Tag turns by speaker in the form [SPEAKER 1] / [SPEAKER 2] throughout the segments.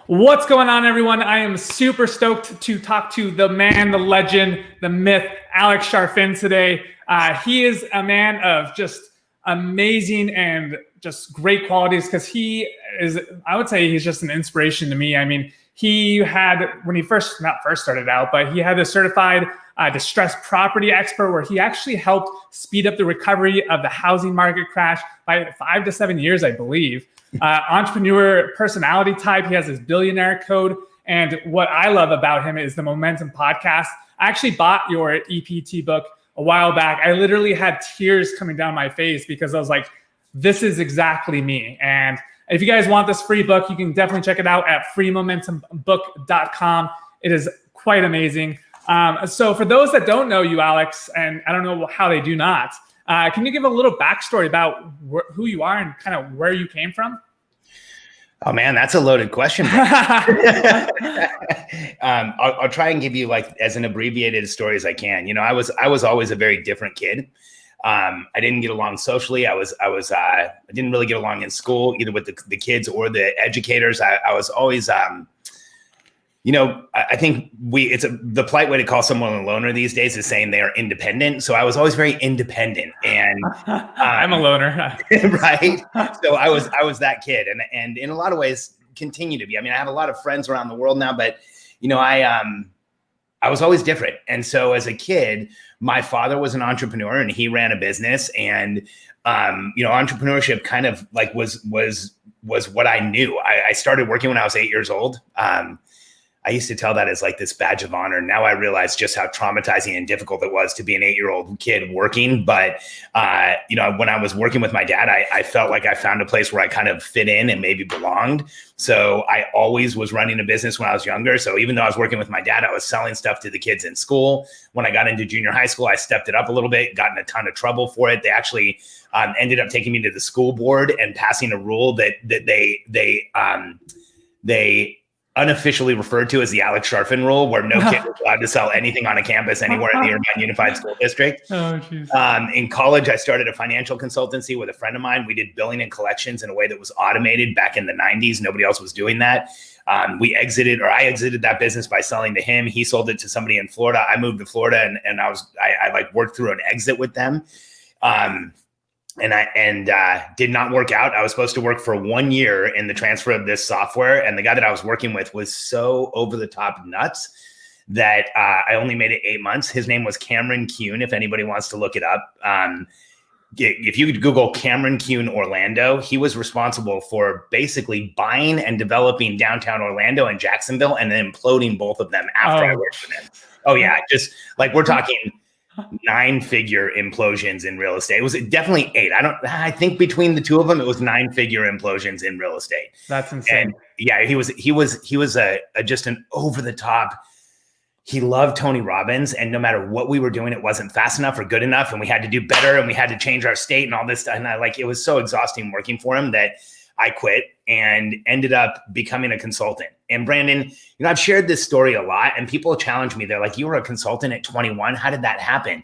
[SPEAKER 1] What's going on, everyone? I am super stoked to talk to the man, the legend, the myth, Alex Charfen today. He is a man of just amazing and just great qualities because he is, I would say he's just an inspiration to me. I mean, he had, when he not first started out, but he had a certified distressed property expert where he actually helped speed up the recovery of the housing market crash by 5 to 7 years, I believe. Entrepreneur personality type. He has his Billionaire Code. And what I love about him is the Momentum podcast. I actually bought your EPT book a while back. I literally had tears coming down my face because I was like, this is exactly me. And if you guys want this free book, you can definitely check it out at freemomentumbook.com. It is quite amazing. So for those that don't know you, Alex, and I don't know how they do not, can you give a little backstory about who you are and kind of where you came from?
[SPEAKER 2] Oh man, that's a loaded question. I'll try and give you like as an abbreviated story as I can. You know, I was always a very different kid. I didn't get along socially. I didn't really get along in school, either with the kids or the educators. I was always, you know, I think the polite way to call someone a loner these days is saying they are independent. So I was always very independent, and
[SPEAKER 1] I'm a loner,
[SPEAKER 2] right? So I was that kid, and in a lot of ways continue to be. I mean, I have a lot of friends around the world now, but you know, I was always different. And so as a kid, my father was an entrepreneur and he ran a business, and you know, entrepreneurship kind of like was what I knew. I started working when I was 8 years old. I used to tell that as like this badge of honor. Now I realize just how traumatizing and difficult it was to be an 8-year-old kid working. But, you know, when I was working with my dad, I felt like I found a place where I kind of fit in and maybe belonged. So I always was running a business when I was younger. So even though I was working with my dad, I was selling stuff to the kids in school. When I got into junior high school, I stepped it up a little bit, got in a ton of trouble for it. They actually ended up taking me to the school board and passing a rule that they unofficially referred to as the Alex Charfen rule, where no kid was allowed to sell anything on a campus anywhere in the Irvine Unified School District.
[SPEAKER 1] Oh, geez.
[SPEAKER 2] In college, I started a financial consultancy with a friend of mine. We did billing and collections in a way that was automated back in the 90s. Nobody else was doing that. I exited that business by selling to him. He sold it to somebody in Florida. I moved to Florida, and I like worked through an exit with them. And did not work out. I was supposed to work for 1 year in the transfer of this software. And the guy that I was working with was so over the top nuts that I only made it 8 months. His name was Cameron Kuhn, if anybody wants to look it up. If you could Google Cameron Kuhn Orlando, he was responsible for basically buying and developing downtown Orlando and Jacksonville and then imploding both of them after I worked for him. Oh yeah, just like we're talking 9-figure implosions in real estate. It was definitely 8. I think between the two of them, it was 9-figure implosions in real estate.
[SPEAKER 1] That's insane.
[SPEAKER 2] And yeah, he was just an over the top. He loved Tony Robbins, and no matter what we were doing, it wasn't fast enough or good enough, and we had to do better, and we had to change our state and all this stuff. And it was so exhausting working for him that I quit and ended up becoming a consultant. And Brandon, you know, I've shared this story a lot, and people challenge me. They're like, you were a consultant at 21. How did that happen?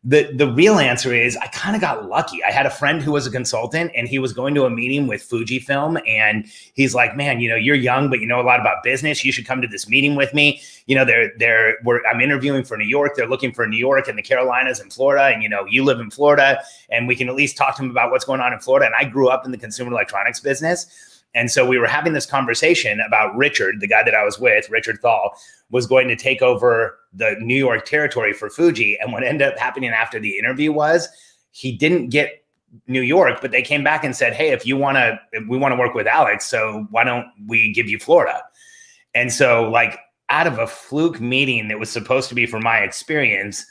[SPEAKER 2] The real answer is I kind of got lucky. I had a friend who was a consultant, and he was going to a meeting with Fujifilm, and he's like, man, you know, you're young, but you know a lot about business. You should come to this meeting with me. You know, I'm interviewing for New York. They're looking for New York and the Carolinas and Florida. And, you know, you live in Florida, and we can at least talk to him about what's going on in Florida. And I grew up in the consumer electronics business. And so we were having this conversation about Richard, the guy that I was with, Richard Thal, was going to take over the New York territory for Fuji. And what ended up happening after the interview was he didn't get New York, but they came back and said, hey, we want to work with Alex, so why don't we give you Florida? And so like out of a fluke meeting that was supposed to be for my experience,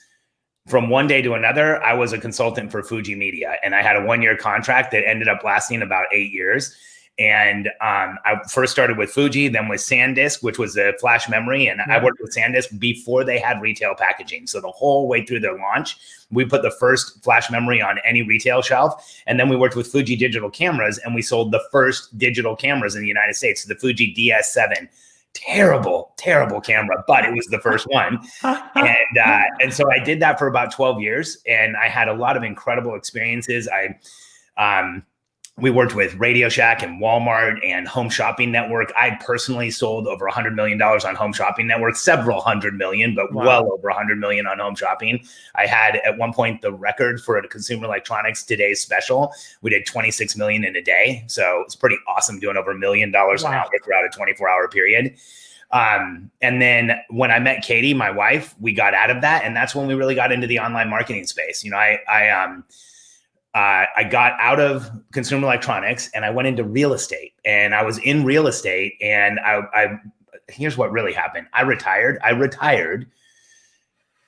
[SPEAKER 2] from one day to another, I was a consultant for Fuji Media. And I had a 1-year contract that ended up lasting about 8 years. And I first started with Fuji, then with SanDisk, which was a flash memory. And I worked with SanDisk before they had retail packaging. So the whole way through their launch, we put the first flash memory on any retail shelf. And then we worked with Fuji digital cameras, and we sold the first digital cameras in the United States, the Fuji DS7. Terrible camera, but it was the first one. And so I did that for about 12 years, and I had a lot of incredible experiences. we worked with Radio Shack and Walmart and Home Shopping Network. I personally sold over $100 million on Home Shopping Network, several hundred million, but well over 100 million on Home Shopping. I had at one point the record for a consumer electronics today's special. We did 26 million in a day. So it's pretty awesome doing over $1 million an hour throughout a 24-hour period. And then when I met Katie, my wife, we got out of that. And that's when we really got into the online marketing space. You know, I got out of consumer electronics and I went into real estate, and I was in real estate, and I here's what really happened. I retired,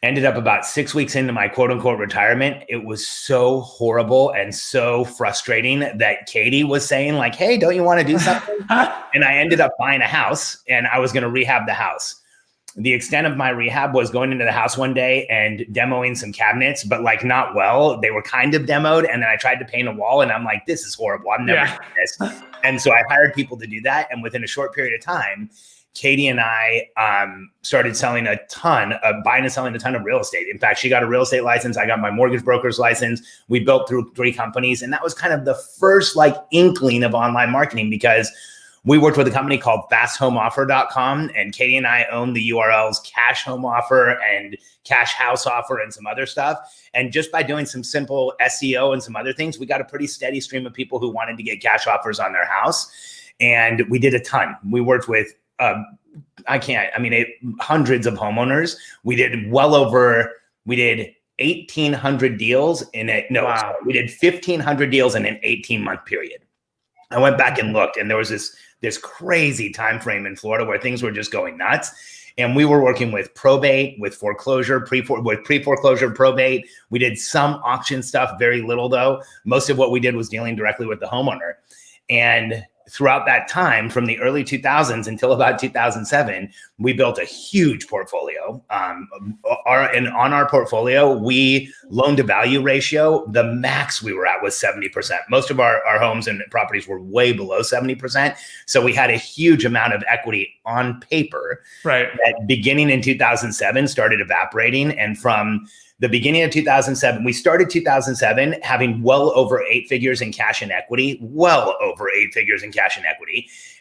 [SPEAKER 2] ended up about 6 weeks into my quote unquote retirement. It was so horrible and so frustrating that Katie was saying like, hey, don't you want to do something? And I ended up buying a house, and I was going to rehab the house. The extent of my rehab was going into the house one day and demoing some cabinets, but like not well. They were kind of demoed. And then I tried to paint a wall, and I'm like, this is horrible. I'm never doing this. And so I hired people to do that. And within a short period of time, Katie and I started buying and selling a ton of real estate. In fact, she got a real estate license. I got my mortgage broker's license. We built through 3 companies. And that was kind of the first like inkling of online marketing, because we worked with a company called fasthomeoffer.com, and Katie and I owned the URLs Cash Home Offer and Cash House Offer and some other stuff. And just by doing some simple SEO and some other things, we got a pretty steady stream of people who wanted to get cash offers on their house. And we did a ton. We worked with, hundreds of homeowners. We did 1,800 deals in it. We did 1,500 deals in an 18-month period. I went back and looked, and there was this crazy time frame in Florida where things were just going nuts. And we were working with probate, with foreclosure, pre-foreclosure probate. We did some auction stuff, very little though. Most of what we did was dealing directly with the homeowner. And throughout that time, from the early 2000s until about 2007, we built a huge portfolio. On our portfolio, we loan to value ratio, the max we were at was 70%. Most of our homes and properties were way below 70%. So we had a huge amount of equity on paper. Right. That beginning in 2007 started evaporating. And from the beginning of 2007, we started 2007 having well over 8 figures in cash and equity,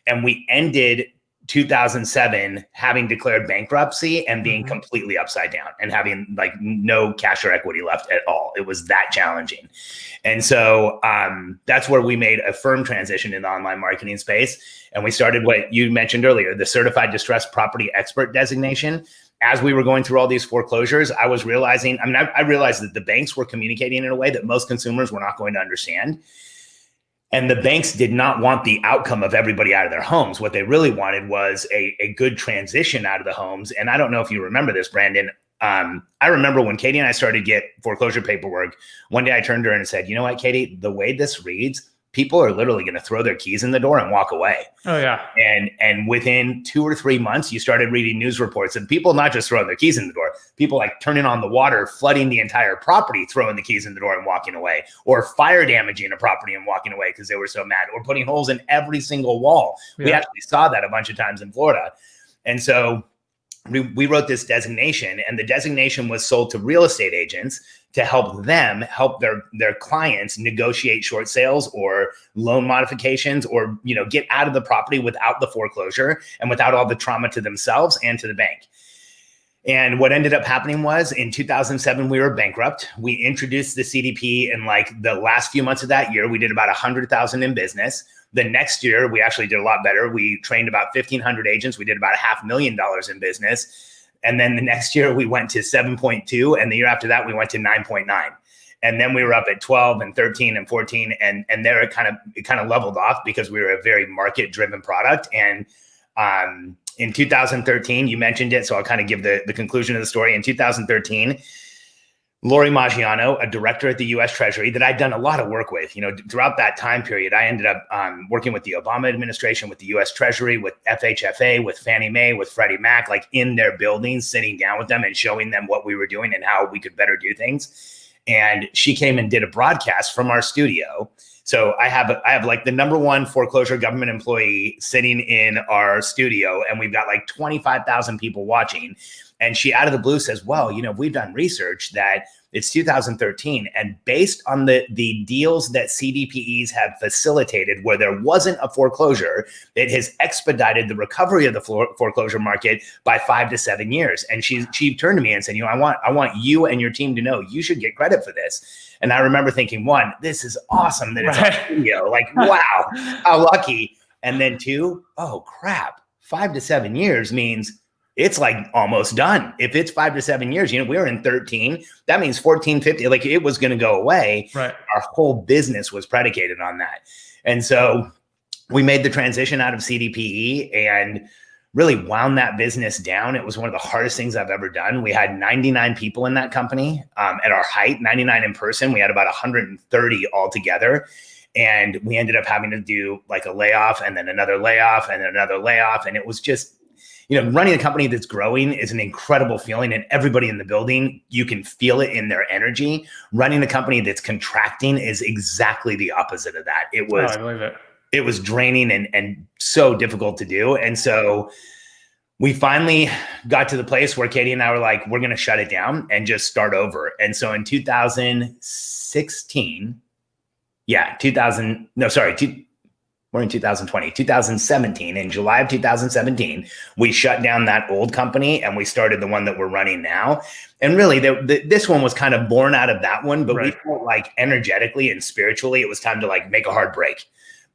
[SPEAKER 2] And we ended 2007 having declared bankruptcy and being completely upside down and having like no cash or equity left at all. It was that challenging. And so that's where we made a firm transition in the online marketing space. And we started what you mentioned earlier, the Certified Distressed Property Expert designation. As we were going through all these foreclosures, I was realizing, I realized that the banks were communicating in a way that most consumers were not going to understand. And the banks did not want the outcome of everybody out of their homes. What they really wanted was a good transition out of the homes. And I don't know if you remember this, Brandon. I remember when Katie and I started to get foreclosure paperwork, one day I turned to her and said, you know what, Katie, the way this reads, people are literally going to throw their keys in the door and walk away. Oh yeah. And within 2 or 3 months, you started reading news reports of people not just throwing their keys in the door, people like turning on the water, flooding the entire property, throwing the keys in the door and walking away, or fire damaging a property and walking away because they were so mad, or putting holes in every single wall. Yeah. We actually saw that a bunch of times in Florida. And so we wrote this designation, and the designation was sold to real estate agents to help them help their clients negotiate short sales or loan modifications, or get out of the property without the foreclosure and without all the trauma to themselves and to the bank. And what ended up happening was in 2007, we were bankrupt. We introduced the CDP in like the last few months of that year. We did about 100,000 in business. The next year, we actually did a lot better. We trained about 1,500 agents. We did about $500,000 in business. And then the next year we went to 7.2, and the year after that we went to 9.9. And then we were up at 12 and 13 and 14, and there it kind of leveled off because we were a very market driven product. And in 2013, you mentioned it, so I'll kind of give the conclusion of the story. In 2013, Lori Maggiano, a director at the U.S. Treasury that I'd done a lot of work with, throughout that time period, I ended up working with the Obama administration, with the U.S. Treasury, with FHFA, with Fannie Mae, with Freddie Mac, like in their buildings, sitting down with them and showing them what we were doing and how we could better do things. And she came and did a broadcast from our studio. So I have like the number one foreclosure government employee sitting in our studio, and we've got like 25,000 people watching. And she out of the blue says, well, we've done research that It's 2013. And based on the deals that CDPEs have facilitated where there wasn't a foreclosure, it has expedited the recovery of the foreclosure market by 5 to 7 years. And she turned to me and said, I want you and your team to know you should get credit for this. And I remember thinking, one, this is awesome that it's on video. Like, wow, how lucky. And then two, oh crap, 5 to 7 years means it's like almost done. If it's 5 to 7 years, we were in 13, that means 14, 15, like it was going to go away.
[SPEAKER 1] Right.
[SPEAKER 2] Our whole business was predicated on that. And so we made the transition out of CDPE and really wound that business down. It was one of the hardest things I've ever done. We had 99 people in that company at our height, 99 in person. We had about 130 altogether. And we ended up having to do like a layoff and then another layoff and then another layoff. And it was just, running a company that's growing is an incredible feeling, and everybody in the building, you can feel it in their energy. Running a company that's contracting is exactly the opposite of that. It was,
[SPEAKER 1] I believe it.
[SPEAKER 2] It was draining and so difficult to do. And so we finally got to the place where Katie and I were like, we're going to shut it down and just start over. And so in 2016, we're in 2017, in July of 2017, we shut down that old company and we started the one that we're running now. And really this one was kind of born out of that one, but we felt like energetically and spiritually, it was time to like make a hard break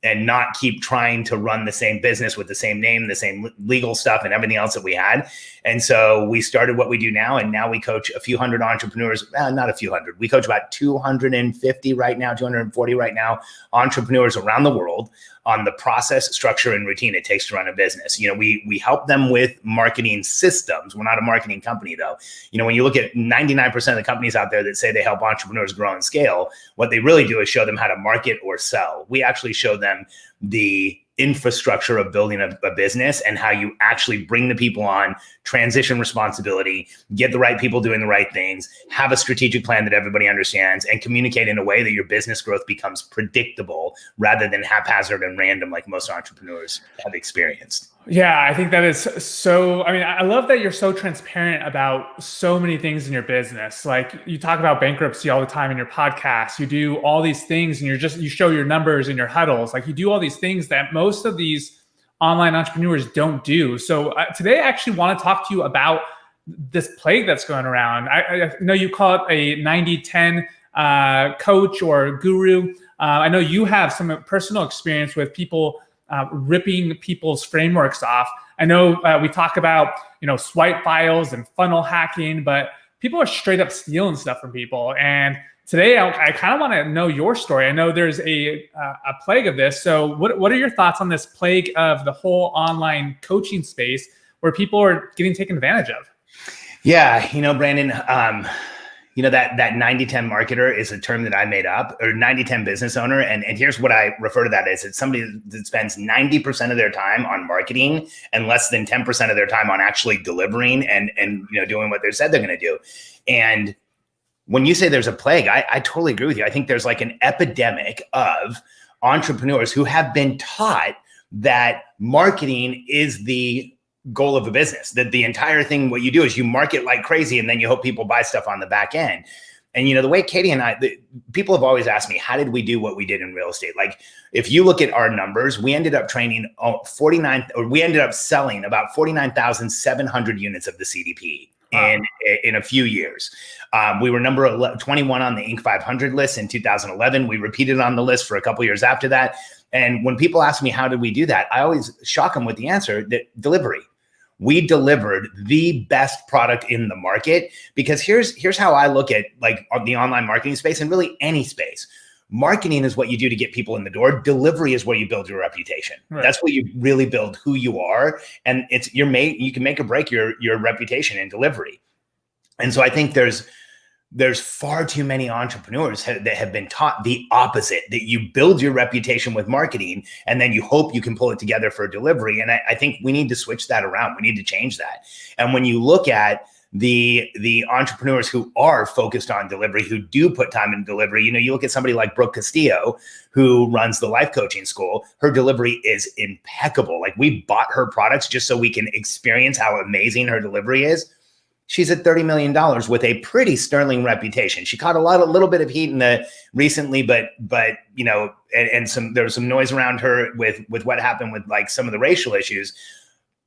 [SPEAKER 2] and not keep trying to run the same business with the same name, the same legal stuff and everything else that we had. And so we started what we do now. And now we coach a few hundred entrepreneurs, not a few hundred. We coach about 250 right now, 240 right now, entrepreneurs around the world on the process, structure, and routine it takes to run a business. We help them with marketing systems. We're not a marketing company though. When you look at 99% of the companies out there that say they help entrepreneurs grow and scale, what they really do is show them how to market or sell. We actually show them the infrastructure of building a business and how you actually bring the people on, transition responsibility, get the right people doing the right things, have a strategic plan that everybody understands, and communicate in a way that your business growth becomes predictable rather than haphazard and random like most entrepreneurs have experienced.
[SPEAKER 1] Yeah, I think that is so, I love that you're so transparent about so many things in your business. Like you talk about bankruptcy all the time in your podcast, you do all these things and you show your numbers in your huddles. Like you do all these things that most of these online entrepreneurs don't do. So today I actually want to talk to you about this plague that's going around. I know you call it a 90-10 coach or guru. I know you have some personal experience with people ripping people's frameworks off. I know we talk about, swipe files and funnel hacking, but people are straight up stealing stuff from people. And today I kind of want to know your story. I know there's a plague of this. So what are your thoughts on this plague of the whole online coaching space where people are getting taken advantage of?
[SPEAKER 2] Yeah, Brandon, that 90-10 marketer is a term that I made up, or 90-10 business owner. And here's what I refer to that as. It's somebody that spends 90% of their time on marketing and less than 10% of their time on actually delivering and doing what they said they're going to do. And when you say there's a plague, I totally agree with you. I think there's like an epidemic of entrepreneurs who have been taught that marketing is the goal of a business, that the entire thing, what you do is you market like crazy and then you hope people buy stuff on the back end. And, the way Katie and people have always asked me, how did we do what we did in real estate? Like if you look at our numbers, we ended up selling about 49,700 units of the CDP in a few years. We were number 21 on the Inc. 500 list in 2011. We repeated on the list for a couple years after that. And when people ask me, how did we do that? I always shock them with the answer that delivery. We delivered the best product in the market, because here's how I look at like the online marketing space and really any space. Marketing is what you do to get people in the door. Delivery is where you build your reputation. Right. That's where you really build who you are. And you can make or break your reputation in delivery. And so I think there's far too many entrepreneurs that have been taught the opposite, that you build your reputation with marketing and then you hope you can pull it together for delivery. And I think we need to switch that around. We need to change that. And when you look at the entrepreneurs who are focused on delivery, who do put time in delivery, you look at somebody like Brooke Castillo, who runs the life coaching school. Her delivery is impeccable. Like we bought her products just so we can experience how amazing her delivery is. she's at $30 million with a pretty sterling reputation. She caught a little bit of heat recently, but you know, and there was some noise around her with what happened with like some of the racial issues.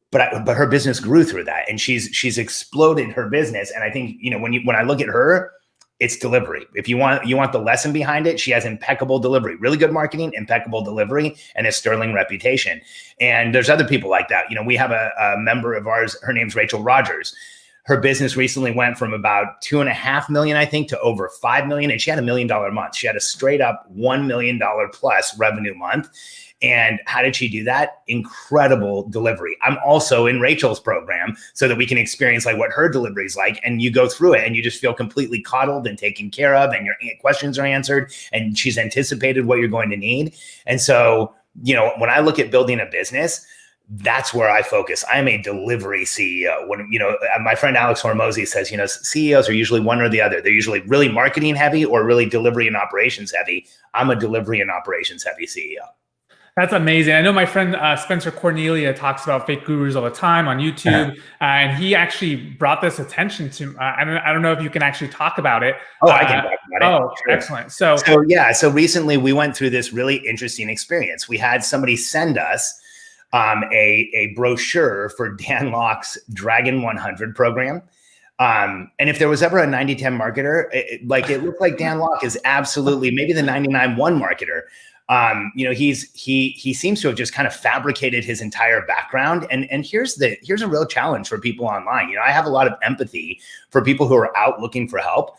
[SPEAKER 2] But her business grew through that, and she's exploded her business. And I think, you know, when I look at her, it's delivery. If you want the lesson behind it, she has impeccable delivery, really good marketing, impeccable delivery, and a sterling reputation. And there's other people like that. You know, we have a member of ours, her name's Rachel Rogers. Her business recently went from about 2.5 million, I think, to over 5 million. And she had $1 million month. She had a straight up $1 million plus revenue month. And how did she do that? Incredible delivery. I'm also in Rachel's program so that we can experience like what her delivery is like. And you go through it and you just feel completely coddled and taken care of, and your questions are answered, and she's anticipated what you're going to need. And so, you know, when I look at building a business, that's where I focus. I'm a delivery CEO. When, you know, my friend Alex Hormozy says, you know, CEOs are usually one or the other. They're usually really marketing heavy or really delivery and operations heavy. I'm a delivery and operations heavy CEO.
[SPEAKER 1] That's amazing. I know my friend Spencer Cornelia talks about fake gurus all the time on YouTube, and he actually brought this attention to. I don't know if you can actually talk about it.
[SPEAKER 2] Oh, I can talk about it.
[SPEAKER 1] Oh, sure. Excellent. So
[SPEAKER 2] recently we went through this really interesting experience. We had somebody send us a brochure for Dan Locke's Dragon 100 program. And if there was ever a 90-10 marketer, it looked like Dan Locke is absolutely maybe the 99-1 marketer. You know, he seems to have just kind of fabricated his entire background. And here's a real challenge for people online. You know, I have a lot of empathy for people who are out looking for help,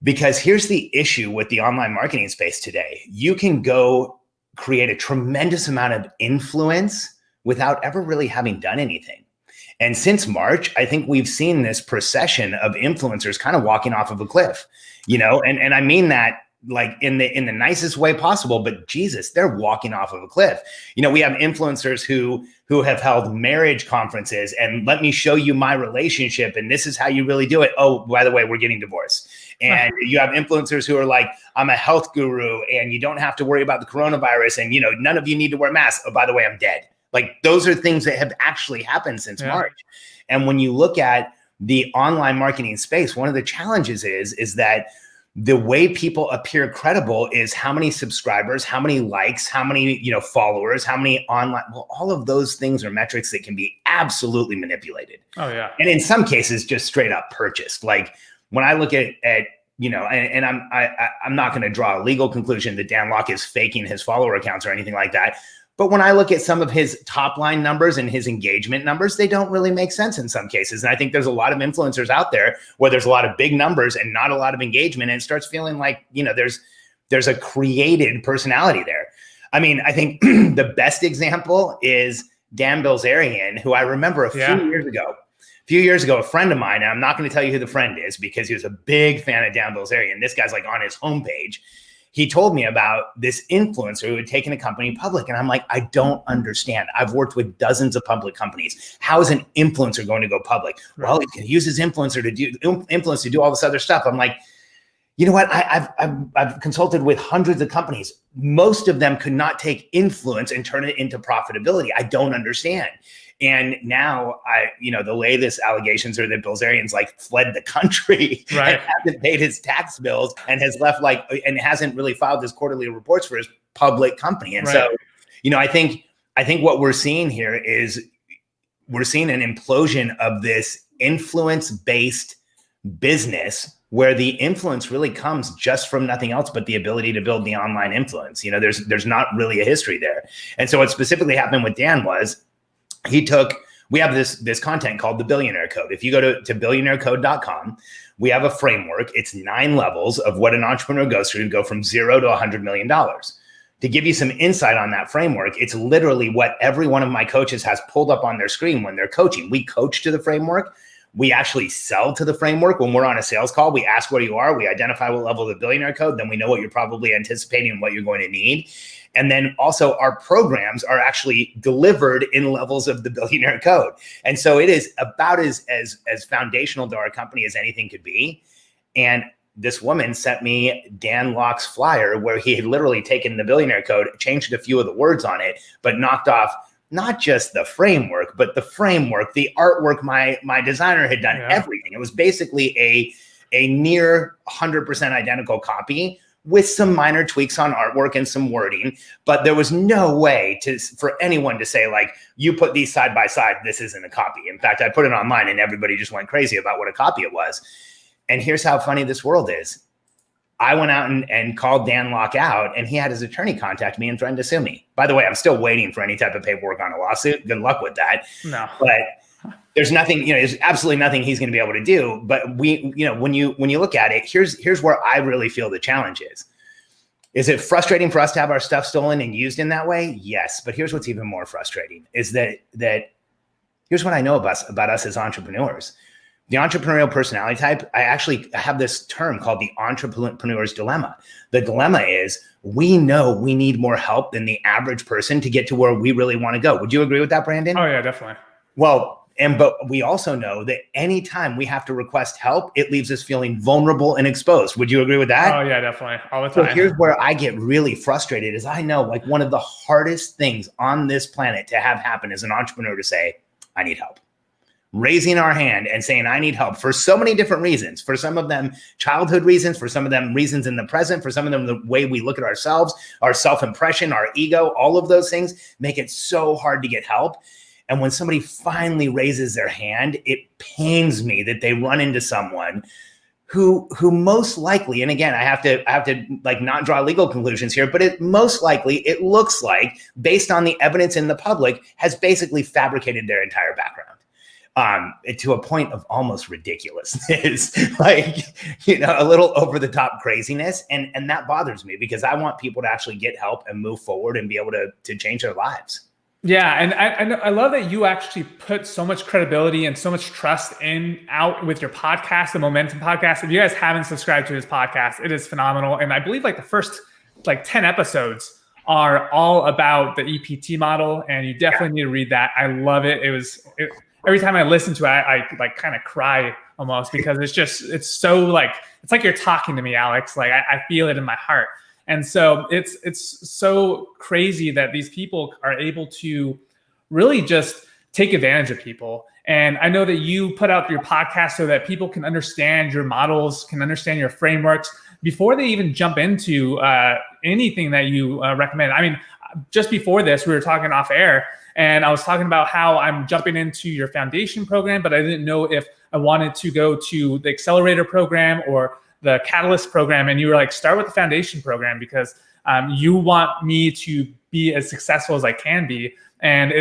[SPEAKER 2] because here's the issue with the online marketing space today. You can go create a tremendous amount of influence without ever really having done anything. And since March, I think we've seen this procession of influencers kind of walking off of a cliff, you know, and I mean that like in the nicest way possible, but Jesus, they're walking off of a cliff. You know, we have influencers who have held marriage conferences and let me show you my relationship, and this is how you really do it. Oh, by the way, we're getting divorced. And you have influencers who are like, I'm a health guru and you don't have to worry about the coronavirus, and you know, none of you need to wear masks. Oh, by the way, I'm dead. Like, those are things that have actually happened since March. And when you look at the online marketing space, one of the challenges is that the way people appear credible is how many subscribers, how many likes, how many, you know, followers, how many online, well, all of those things are metrics that can be absolutely manipulated.
[SPEAKER 1] Oh yeah.
[SPEAKER 2] And in some cases, just straight up purchased. Like when I look at you know, and I'm not going to draw a legal conclusion that Dan Locke is faking his follower accounts or anything like that. But when I look at some of his top line numbers and his engagement numbers, they don't really make sense in some cases. And I think there's a lot of influencers out there where there's a lot of big numbers and not a lot of engagement. And it starts feeling like, you know, there's a created personality there. I mean, I think the best example is Dan Bilzerian, who I remember a few years ago, a friend of mine, and I'm not going to tell you who the friend is because he was a big fan of Dan Bilzerian. This guy's like on his homepage. He told me about this influencer who had taken a company public. And I'm like, I don't understand. I've worked with dozens of public companies. How is an influencer going to go public? Right. Well, he can use his influence to do all this other stuff. I'm like, you know what? I've consulted with hundreds of companies. Most of them could not take influence and turn it into profitability. I don't understand. And now the latest allegations are that Bilzerian's like fled the country and hasn't paid his tax bills and has left and hasn't really filed his quarterly reports for his public company. And so, you know, I think what we're seeing here is we're seeing an implosion of this influence-based business where the influence really comes just from nothing else but the ability to build the online influence. You know, there's not really a history there. And so what specifically happened with Dan was, we have this content called the Billionaire Code. If you go to billionairecode.com, we have a framework. It's 9 levels of what an entrepreneur goes through to go from 0 to $100 million. To give you some insight on that framework, it's literally what every one of my coaches has pulled up on their screen when they're coaching. We coach to the framework. We actually sell to the framework. When we're on a sales call, we ask where you are. We identify what level of the Billionaire Code. Then we know what you're probably anticipating and what you're going to need. And then also our programs are actually delivered in levels of the Billionaire Code. And so it is about as foundational to our company as anything could be. And this woman sent me Dan Locke's flyer where he had literally taken the Billionaire Code, changed a few of the words on it, but knocked off not just the framework, but the framework, the artwork my designer had done, everything. It was basically a near 100% identical copy with some minor tweaks on artwork and some wording, but there was no way for anyone to say, like, you put these side by side, this isn't a copy. In fact, I put it online and everybody just went crazy about what a copy it was. And here's how funny this world is. I went out and called Dan Locke out, and he had his attorney contact me and threatened to sue me. By the way, I'm still waiting for any type of paperwork on a lawsuit. Good luck with that.
[SPEAKER 1] No.
[SPEAKER 2] But there's nothing, there's absolutely nothing he's going to be able to do. But when you look at it, here's where I really feel the challenge is. Is it frustrating for us to have our stuff stolen and used in that way? Yes. But here's what's even more frustrating is that here's what I know about us as entrepreneurs. The entrepreneurial personality type, I actually have this term called the entrepreneur's dilemma. The dilemma is we know we need more help than the average person to get to where we really want to go. Would you agree with that, Brandon?
[SPEAKER 1] Oh, yeah, definitely.
[SPEAKER 2] Well, but we also know that anytime we have to request help, it leaves us feeling vulnerable and exposed. Would you agree with that?
[SPEAKER 1] Oh, yeah, definitely. All the time.
[SPEAKER 2] So here's where I get really frustrated is I know, like, one of the hardest things on this planet to have happen as an entrepreneur to say, I need help. Raising our hand and saying, I need help for so many different reasons. For some of them, childhood reasons, for some of them, reasons in the present, for some of them, the way we look at ourselves, our self-impression, our ego, all of those things make it so hard to get help. And when somebody finally raises their hand, it pains me that they run into someone who most likely, and again, I have to like not draw legal conclusions here, but it looks like, based on the evidence in the public, has basically fabricated their entire background. To a point of almost ridiculousness, like, a little over the top craziness. And that bothers me because I want people to actually get help and move forward and be able to change their lives.
[SPEAKER 1] Yeah. And I love that you actually put so much credibility and so much trust out with your podcast, the Momentum podcast. If you guys haven't subscribed to his podcast, it is phenomenal. And I believe like the first 10 episodes are all about the EPT model. And you definitely need to read that. I love it. Every time I listen to it, I like kind of cry almost because it's so like, it's like you're talking to me, Alex. Like I feel it in my heart. And so it's so crazy that these people are able to really just take advantage of people. And I know that you put out your podcast so that people can understand your models, can understand your frameworks before they even jump into anything that you recommend. I mean, just before this, we were talking off air, and I was talking about how I'm jumping into your foundation program, but I didn't know if I wanted to go to the accelerator program or the catalyst program. And you were like, start with the foundation program because you want me to be as successful as I can be. And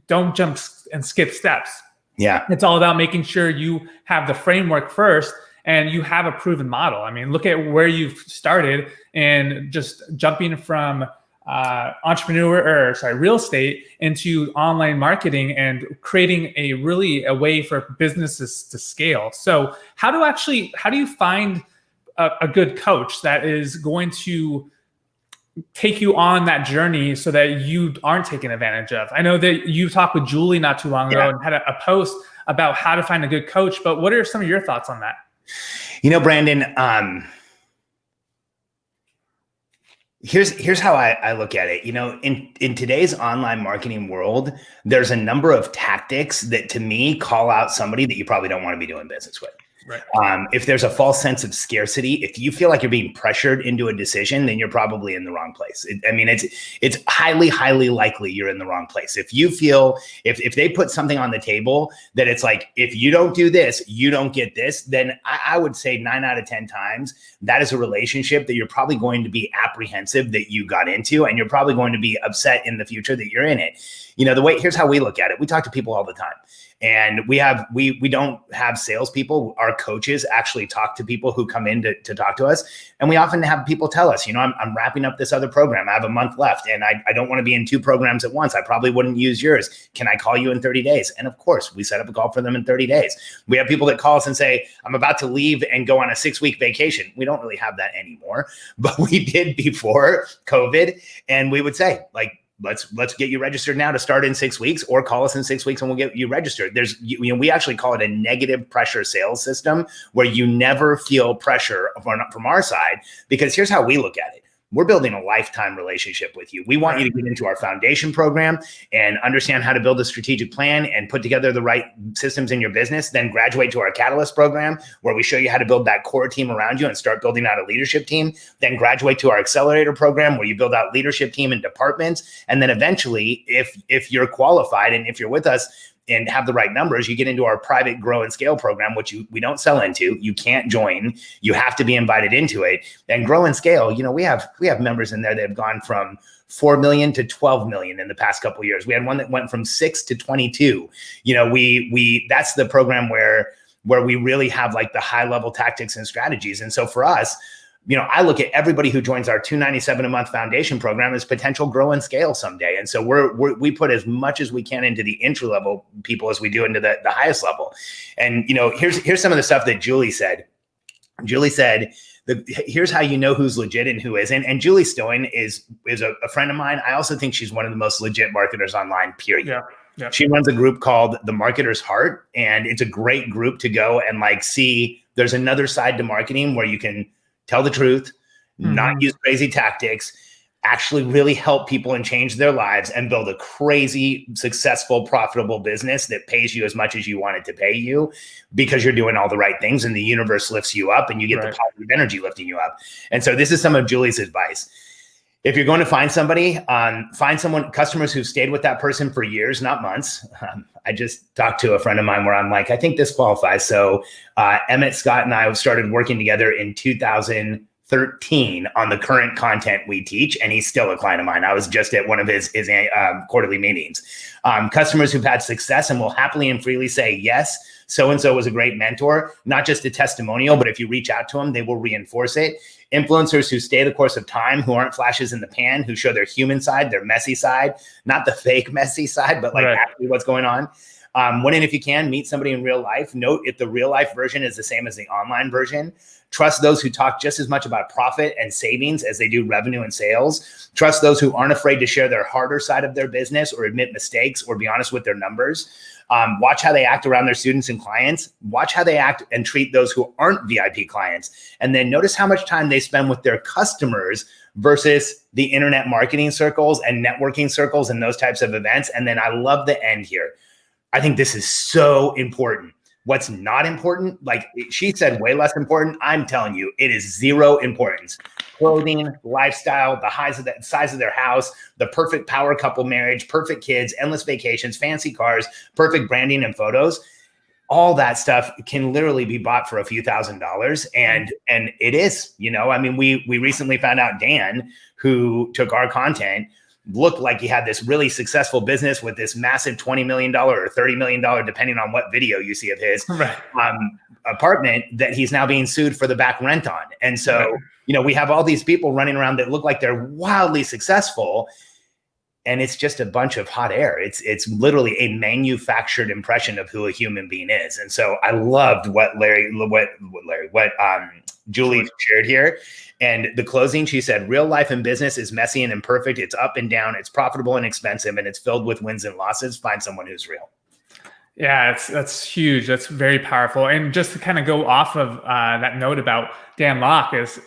[SPEAKER 1] don't jump and skip steps.
[SPEAKER 2] Yeah.
[SPEAKER 1] It's all about making sure you have the framework first and you have a proven model. I mean, look at where you've started and just jumping from real estate into online marketing and creating a way for businesses to scale. So how do you find a good coach that is going to take you on that journey so that you aren't taken advantage of? I know that you talked with Julie not too long ago and had a post about how to find a good coach, but what are some of your thoughts on that?
[SPEAKER 2] Brandon, here's how I look at it. In today's online marketing world, there's a number of tactics that to me call out somebody that you probably don't want to be doing business with.
[SPEAKER 1] Right.
[SPEAKER 2] If there's a false sense of scarcity, if you feel like you're being pressured into a decision, then you're probably in the wrong place. It's highly, highly likely you're in the wrong place. If you feel, if they put something on the table that it's like, if you don't do this, you don't get this, then I would say 9 out of 10 times, that is a relationship that you're probably going to be apprehensive that you got into, and you're probably going to be upset in the future that you're in it. Here's how we look at it. We talk to people all the time. And we don't have salespeople. Our coaches actually talk to people who come in to talk to us. And we often have people tell us, I'm wrapping up this other program. I have a month left and I don't want to be in 2 programs at once. I probably wouldn't use yours. Can I call you in 30 days? And of course, we set up a call for them in 30 days. We have people that call us and say, I'm about to leave and go on a 6-week vacation. We don't really have that anymore, but we did before COVID. And we would say, like, let's get you registered now to start in 6 weeks, or call us in 6 weeks and we'll get you registered. We actually call it a negative pressure sales system, where you never feel pressure from our side, because here's how we look at it. we're building a lifetime relationship with you. We want you to get into our foundation program and understand how to build a strategic plan and put together the right systems in your business, then graduate to our Catalyst program where we show you how to build that core team around you and start building out a leadership team, then graduate to our Accelerator program where you build out leadership team and departments. And then eventually, if you're qualified and if you're with us and have the right numbers, you get into our private grow and scale program, which we don't sell into. You can't join. You have to be invited into it. And grow and scale, we have members in there that have gone from 4 million to 12 million in the past couple of years. We had one that went from 6 to 22. That's the program where we really have like the high level tactics and strategies. And so for us, I look at everybody who joins our $297 a month foundation program as potential grow and scale someday. And so we put as much as we can into the entry level people as we do into the highest level. And, here's some of the stuff that Julie said. Julie said, here's how you know who's legit and who isn't. And Julie Stoen is a friend of mine. I also think she's one of the most legit marketers online, period.
[SPEAKER 1] Yeah.
[SPEAKER 2] She runs a group called The Marketer's Heart. And it's a great group to go and see there's another side to marketing where you can tell the truth, not use crazy tactics, actually really help people and change their lives and build a crazy, successful, profitable business that pays you as much as you want it to pay you because you're doing all the right things and the universe lifts you up and you get the positive energy lifting you up. And so this is some of Julie's advice. If you're going to find somebody, customers who've stayed with that person for years, not months. I just talked to a friend of mine where I'm like, I think this qualifies. So Emmett Scott and I started working together in 2013 on the current content we teach, and he's still a client of mine. I was just at one of his quarterly meetings. Customers who've had success and will happily and freely say, yes, so-and-so was a great mentor, not just a testimonial, but if you reach out to them, they will reinforce it. Influencers who stay the course of time, who aren't flashes in the pan, who show their human side, their messy side, not the fake messy side, but actually what's going on. When and if you can, meet somebody in real life. Note if the real life version is the same as the online version. Trust those who talk just as much about profit and savings as they do revenue and sales. Trust those who aren't afraid to share their harder side of their business or admit mistakes or be honest with their numbers. Watch how they act around their students and clients. Watch how they act and treat those who aren't VIP clients. And then notice how much time they spend with their customers versus the internet marketing circles and networking circles and those types of events. And then I love the end here. I think this is so important. What's not important, like she said, way less important. I'm telling you, it is zero importance. Clothing, lifestyle, the size of their house, the perfect power couple marriage, perfect kids, endless vacations, fancy cars, perfect branding and photos. All that stuff can literally be bought for a few $1,000s. And it is, we recently found out Dan, who took our content, looked like he had this really successful business with this massive $20 million or $30 million, depending on what video you see of his apartment that he's now being sued for the back rent on. And so, we have all these people running around that look like they're wildly successful. And it's just a bunch of hot air. It's literally a manufactured impression of who a human being is. And so I loved what Julie shared here. And the closing, she said, real life and business is messy and imperfect. It's up and down. It's profitable and expensive, and it's filled with wins and losses. Find someone who's real.
[SPEAKER 1] Yeah, that's huge. That's very powerful. And just to kind of go off of that note about Dan Locke is,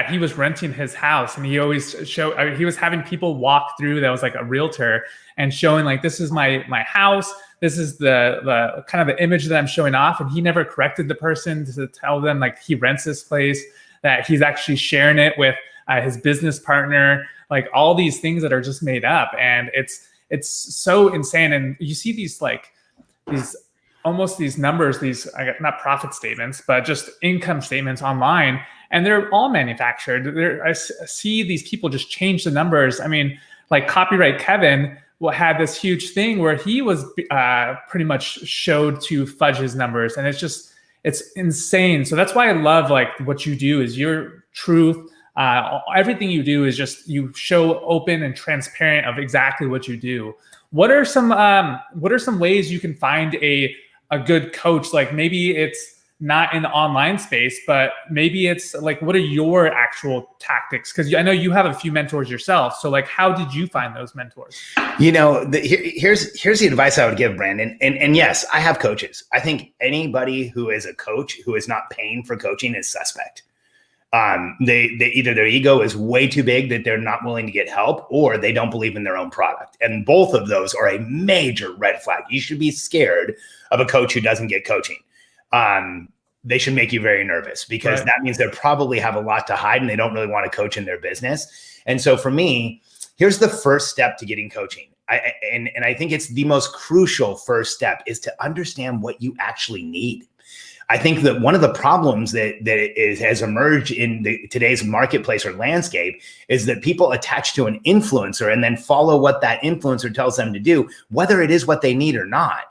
[SPEAKER 1] he was renting his house, and he always he was having people walk through that was like a realtor and showing like, this is my house. This is the kind of the image that I'm showing off. And he never corrected the person to tell them like he rents this place, that he's actually sharing it with his business partner, like all these things that are just made up. And it's so insane. And you see these these numbers, not profit statements, but just income statements online, and they're all manufactured. I see these people just change the numbers. I mean, like Copyright Kevin had this huge thing where he was pretty much showed to fudge his numbers, and it's insane. So that's why I love like what you do is your truth. Everything you do is just you show open and transparent of exactly what you do. What are some ways you can find a good coach? Like maybe it's not in the online space, but maybe it's like, what are your actual tactics? Because I know you have a few mentors yourself. So like, how did you find those mentors?
[SPEAKER 2] Here's the advice I would give, Brandon. And yes, I have coaches. I think anybody who is a coach who is not paying for coaching is suspect. They either their ego is way too big that they're not willing to get help, or they don't believe in their own product. And both of those are a major red flag. You should be scared of a coach who doesn't get coaching. They should make you very nervous, because that means they probably have a lot to hide and they don't really want to coach in their business. And so for me, here's the first step to getting coaching. And I think it's the most crucial first step, is to understand what you actually need. I think that one of the problems that has emerged in today's marketplace or landscape is that people attach to an influencer and then follow what that influencer tells them to do, whether it is what they need or not.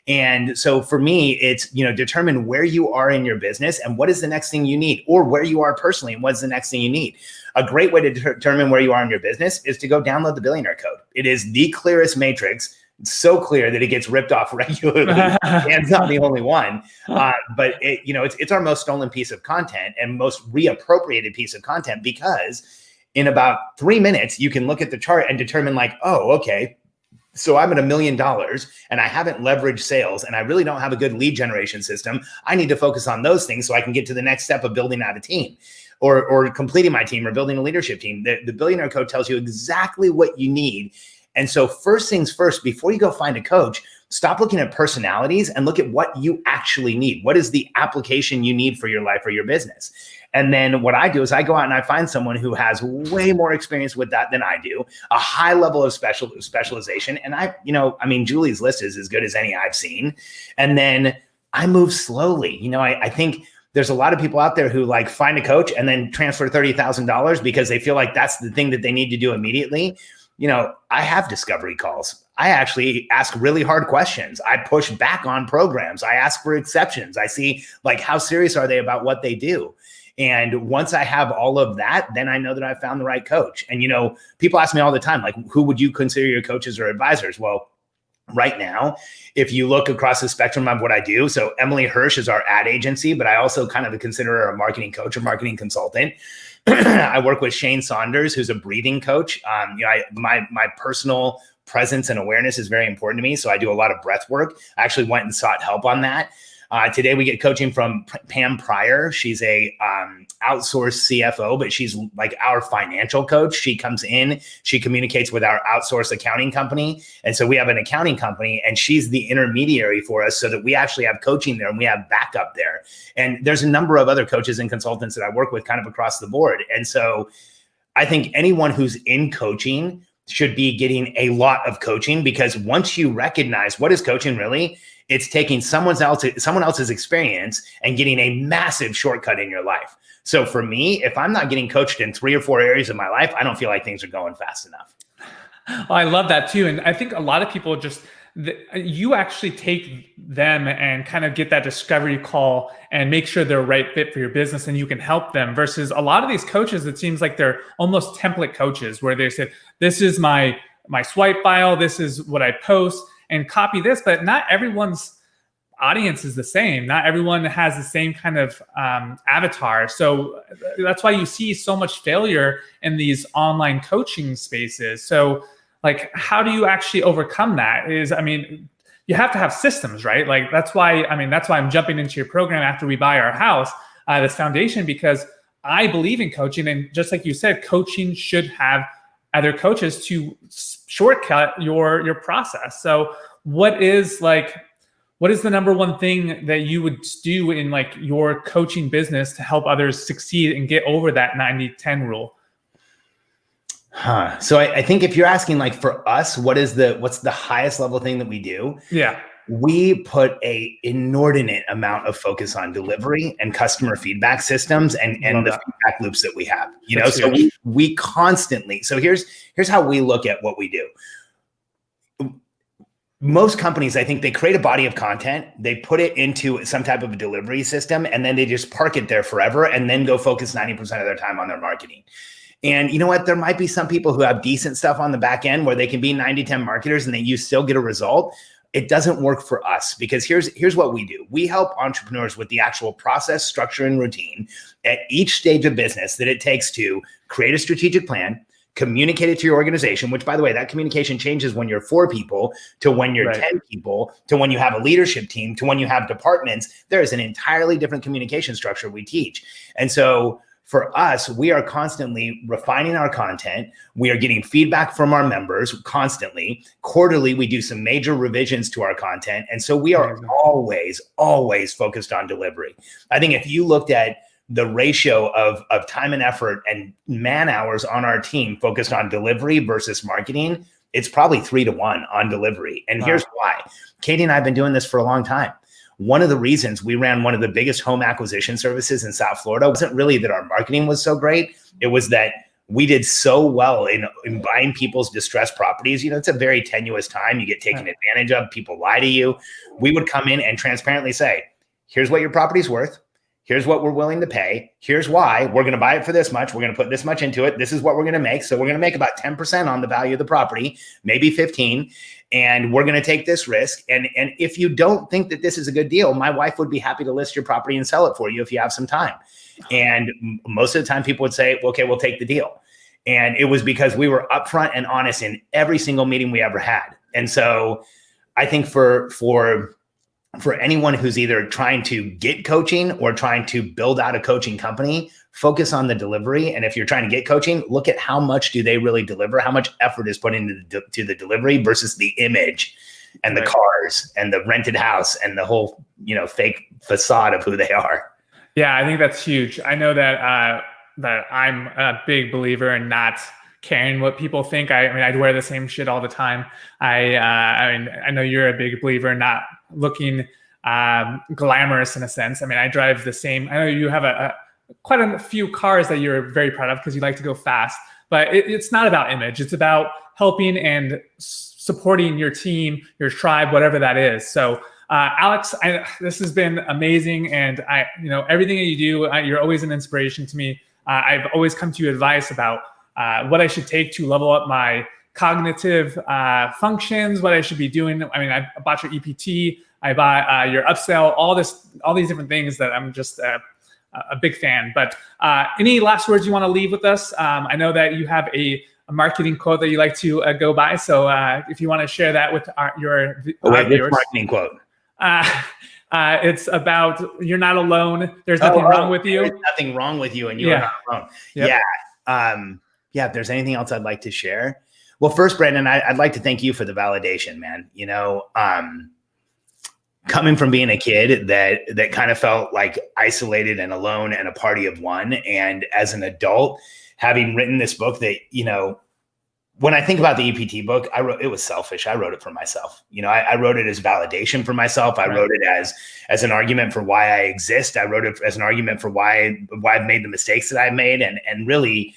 [SPEAKER 2] And so for me, it's, determine where you are in your business and what is the next thing you need, or where you are personally and what's the next thing you need. A great way to determine where you are in your business is to go download the Billionaire Code. It is the clearest matrix. It's so clear that it gets ripped off regularly. And it's not the only one, but it's our most stolen piece of content and most reappropriated piece of content, because in about 3 minutes, you can look at the chart and determine like, oh, okay, so I'm at $1 million and I haven't leveraged sales and I really don't have a good lead generation system. I need to focus on those things so I can get to the next step of building out a team or completing my team or building a leadership team. The Billionaire Code tells you exactly what you need. And so first things first, before you go find a coach, stop looking at personalities and look at what you actually need. What is the application you need for your life or your business? And then what I do is I go out and I find someone who has way more experience with that than I do, a high level of specialization. And Julie's list is as good as any I've seen. And then I move slowly. I think there's a lot of people out there who like find a coach and then transfer $30,000 because they feel like that's the thing that they need to do immediately. I have discovery calls. I actually ask really hard questions. I push back on programs. I ask for exceptions. I see like, how serious are they about what they do? And once I have all of that, then I know that I've found the right coach. And, people ask me all the time, like, who would you consider your coaches or advisors? Well, right now, if you look across the spectrum of what I do, so Emily Hirsch is our ad agency, but I also kind of consider her a marketing coach or marketing consultant. I work with Shane Saunders, who's a breathing coach. My personal presence and awareness is very important to me. So I do a lot of breath work. I actually went and sought help on that. Today we get coaching from Pam Pryor. She's a outsourced CFO, but she's like our financial coach. She comes in, she communicates with our outsourced accounting company. And so we have an accounting company and she's the intermediary for us so that we actually have coaching there and we have backup there. And there's a number of other coaches and consultants that I work with kind of across the board. And so I think anyone who's in coaching should be getting a lot of coaching, because once you recognize what is coaching really, it's taking someone else's experience and getting a massive shortcut in your life. So for me, if I'm not getting coached in 3 or 4 areas of my life, I don't feel like things are going fast enough.
[SPEAKER 1] Well, I love that too. And I think a lot of people you actually take them and kind of get that discovery call and make sure they're a right fit for your business and you can help them, versus a lot of these coaches, it seems like they're almost template coaches where they say, this is my swipe file, this is what I post, and copy this. But not everyone's audience is the same. Not everyone has the same kind of avatar. So that's why you see so much failure in these online coaching spaces. So like, how do you actually overcome that? You have to have systems, right? Like that's why I'm jumping into your program after we buy our house, this foundation, because I believe in coaching. And just like you said, coaching should have other coaches to shortcut your process. So what is the number one thing that you would do in like your coaching business to help others succeed and get over that 90-10 rule?
[SPEAKER 2] So I think if you're asking like for us, what's the highest level thing that we do? Yeah. We put a inordinate amount of focus on delivery and customer feedback systems and the feedback loops that we have, so we constantly, so here's how we look at what we do. Most companies, I think they create a body of content, they put it into some type of a delivery system, and then they just park it there forever and then go focus 90% of their time on their marketing. And you know what? There might be some people who have decent stuff on the back end where they can be 90-10 marketers and you still get a result. It doesn't work for us, because here's what we do. We help entrepreneurs with the actual process, structure, and routine at each stage of business that it takes to create a strategic plan, communicate it to your organization, which, by the way, that communication changes when you're 4 people to when you're 10 people to when you have a leadership team to when you have departments. There is an entirely different communication structure we teach. And so For us, we are constantly refining our content. We are getting feedback from our members constantly. Quarterly, we do some major revisions to our content. And so we are always focused on delivery. I think if you looked at the ratio of time and effort and man hours on our team focused on delivery versus marketing, it's probably 3-to-1 on delivery. And here's why. Katie and I have been doing this for a long time. One of the reasons we ran one of the biggest home acquisition services in South Florida wasn't really that our marketing was so great. It was that we did so well in buying people's distressed properties. You know, it's a very tenuous time. You get taken advantage of. People lie to you. We would come in and transparently say, here's what your property's worth. Here's what we're willing to pay. Here's why we're going to buy it for this much. We're going to put this much into it. This is what we're going to make. So we're going to make about 10% on the value of the property, maybe 15. And we're going to take this risk. And if you don't think that this is a good deal, my wife would be happy to list your property and sell it for you if you have some time. And most of the time people would say, okay, we'll take the deal. And it was because we were upfront and honest in every single meeting we ever had. And so I think for anyone who's either trying to get coaching or trying to build out a coaching company, focus on the delivery. And if you're trying to get coaching, look at how much do they really deliver, how much effort is put into the delivery versus the image and the cars and the rented house and the whole, fake facade of who they are.
[SPEAKER 1] Yeah, I think that's huge. I know that that I'm a big believer in not caring what people think. I wear the same shit all the time. I know you're a big believer in not looking glamorous in a sense. I drive the same. I know you have quite a few cars that you're very proud of because you like to go fast, but it's not about image. It's about helping and supporting your team, your tribe, whatever that is. So Alex, this has been amazing. And everything that you do, you're always an inspiration to me. I've always come to you advice about what I should take to level up my cognitive functions, what I should be doing. I bought your EPT, I bought your upsell, all these different things that I'm just a big fan. But any last words you want to leave with us? I know that you have a marketing quote that you like to go by. So if you want to share that with your viewers.
[SPEAKER 2] Marketing quote?
[SPEAKER 1] It's about you're not alone. There's nothing wrong with you.
[SPEAKER 2] There's nothing wrong with you, and you are not alone. Yep. Yeah. If there's anything else I'd like to share. Well, first, Brandon, I'd like to thank you for the validation, man. Coming from being a kid that kind of felt like isolated and alone and a party of one. And as an adult, having written this book that, when I think about the EPT book, it was selfish. I wrote it for myself. I wrote it as validation for myself. I wrote it as an argument for why I exist. I wrote it as an argument for why I've made the mistakes that I've made. And really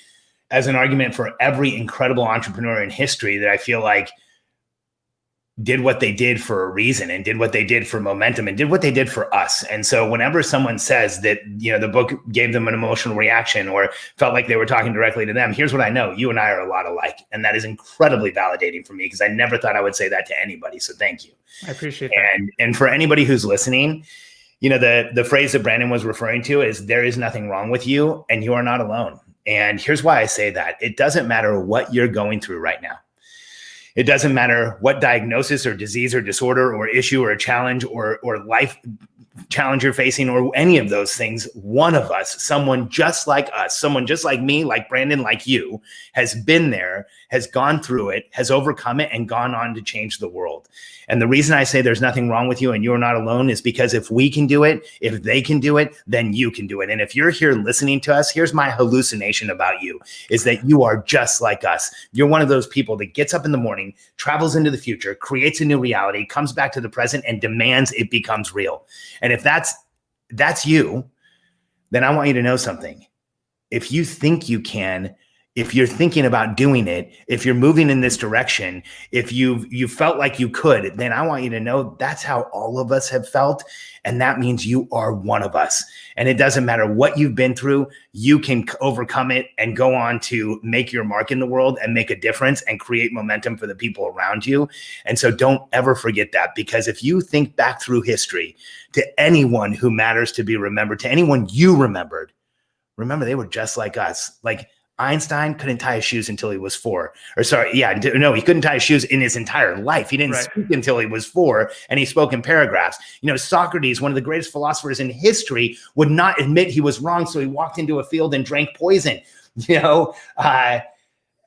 [SPEAKER 2] as an argument for every incredible entrepreneur in history that I feel like did what they did for a reason and did what they did for momentum and did what they did for us. And so whenever someone says that, the book gave them an emotional reaction or felt like they were talking directly to them, here's what I know. You and I are a lot alike. And that is incredibly validating for me because I never thought I would say that to anybody. So thank you.
[SPEAKER 1] I appreciate that.
[SPEAKER 2] And for anybody who's listening, the phrase that Brandon was referring to is there is nothing wrong with you and you are not alone. And here's why I say that. It doesn't matter what you're going through right now. It doesn't matter what diagnosis or disease or disorder or issue or a challenge or life challenge you're facing or any of those things. One of us, someone just like us, someone just like me, like Brandon, like you, has been there, has gone through it, has overcome it, and gone on to change the world. And the reason I say there's nothing wrong with you and you're not alone is because if we can do it, if they can do it, then you can do it. And if you're here listening to us, here's my hallucination about you, is that you are just like us. You're one of those people that gets up in the morning, travels into the future, creates a new reality, comes back to the present, and demands it becomes real. And if that's you, then I want you to know something. If you think you can, if you're thinking about doing it, if you're moving in this direction, if you felt like you could, then I want you to know that's how all of us have felt. And that means you are one of us. And it doesn't matter what you've been through, you can overcome it and go on to make your mark in the world and make a difference and create momentum for the people around you. And so don't ever forget that, because if you think back through history to anyone who matters to be remembered, to anyone you remembered, remember they were just like us. Like, Einstein couldn't tie his shoes until he was 4. Or sorry, yeah, no, he couldn't tie his shoes in his entire life. He didn't speak until he was 4, and he spoke in paragraphs. Socrates, one of the greatest philosophers in history, would not admit he was wrong, so he walked into a field and drank poison.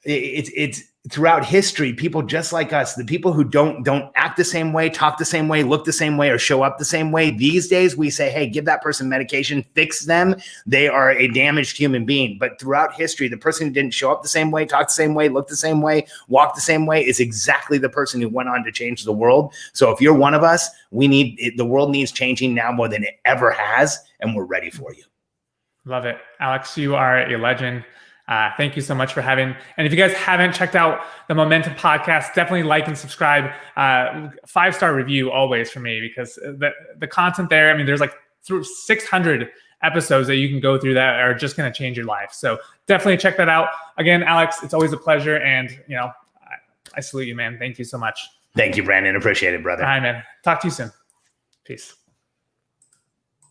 [SPEAKER 2] It's throughout history, people just like us, the people who don't act the same way, talk the same way, look the same way, or show up the same way. These days we say, hey, give that person medication, fix them. They are a damaged human being. But throughout history, the person who didn't show up the same way, talk the same way, look the same way, walk the same way is exactly the person who went on to change the world. So if you're one of us, the world needs changing now more than it ever has, and we're ready for you. Love it. Alex, you are a legend. Thank you so much for having. And if you guys haven't checked out the Momentum podcast, definitely like and subscribe. 5-star review always for me, because the content there, I mean, there's like through 600 episodes that you can go through that are just going to change your life. So definitely check that out. Again, Alex, it's always a pleasure. And, I salute you, man. Thank you so much. Thank you, Brandon. Appreciate it, brother. All right, man. Talk to you soon. Peace.